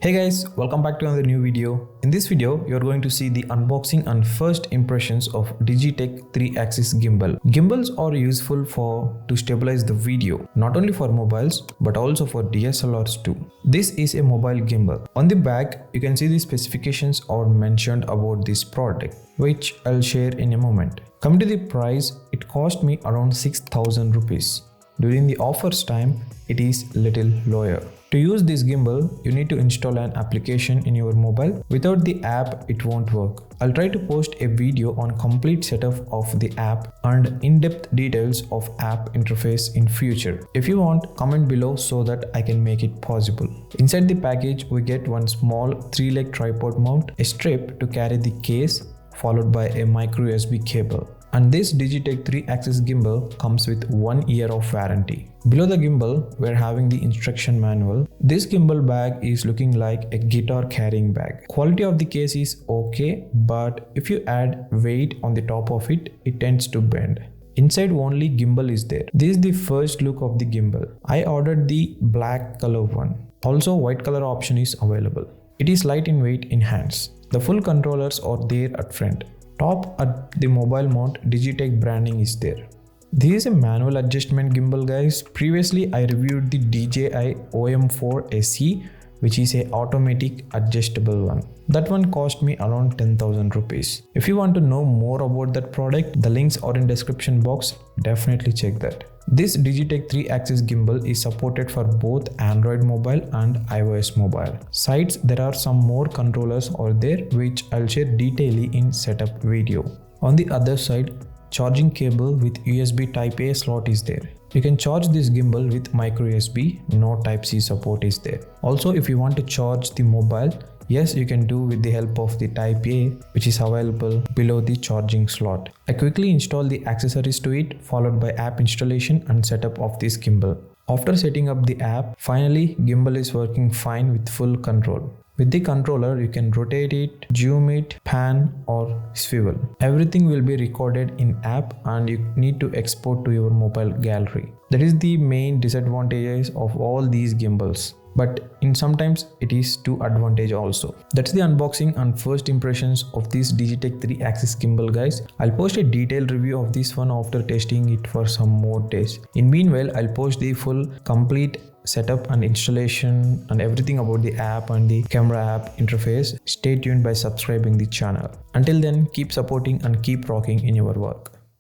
Hey guys, welcome back to another new video. In this video, you're going to see the unboxing and first impressions of Digitek 3-axis gimbal. Gimbals are useful to stabilize the video, not only for mobiles but also for DSLRs too. This is a mobile gimbal. On the back, you can see the specifications are mentioned about this product, which I'll share in a moment. Coming to the price, it cost me around 6,000 rupees. During the offers time, it is little lower. To use this gimbal, you need to install an application in your mobile. Without the app, it won't work. I'll try to post a video on complete setup of the app and in-depth details of app interface in future. If you want, comment below so that I can make it possible. Inside the package, we get one small 3-leg tripod mount, a strip to carry the case, followed by a micro USB cable. And this Digitek 3-axis gimbal comes with 1 year of warranty. Below the gimbal, we're having the instruction manual. This gimbal bag is looking like a guitar carrying bag. Quality of the case is okay, but if you add weight on the top of it, it tends to bend. Inside only gimbal is there. This is the first look of the gimbal. I ordered the black color one. Also, white color option is available. It is light in weight in hands. The full controllers are there at front. Top at the mobile mount, Digitek branding is there. This is a manual adjustment gimbal, guys. Previously, I reviewed the DJI OM4 SE, which is a automatic adjustable one. That one cost me around 10,000 rupees. If you want to know more about that product, the links are in description box. Definitely check that. This Digitek 3-axis gimbal is supported for both Android mobile and iOS mobile. Sides, there are some more controllers are there, which I'll share detailedly in setup video. On the other side, charging cable with USB Type-A slot is there. You can charge this gimbal with micro USB, no Type-C support is there. Also, if you want to charge the mobile, yes, you can do with the help of the Type-A, which is available below the charging slot. I quickly install the accessories to it, followed by app installation and setup of this gimbal. After setting up the app, finally gimbal is working fine with full control. With the controller, you can rotate it, zoom it, pan or swivel. Everything will be recorded in app and you need to export to your mobile gallery. That is the main disadvantages of all these gimbals. But in sometimes it is to advantage also. That's the unboxing and first impressions of this Digitek 3-axis gimbal, guys. I'll post a detailed review of this one after testing it for some more days. In meanwhile, I'll post the full complete setup and installation and everything about the app and the camera app interface. Stay tuned by subscribing the channel. Until then, keep supporting and keep rocking in your work.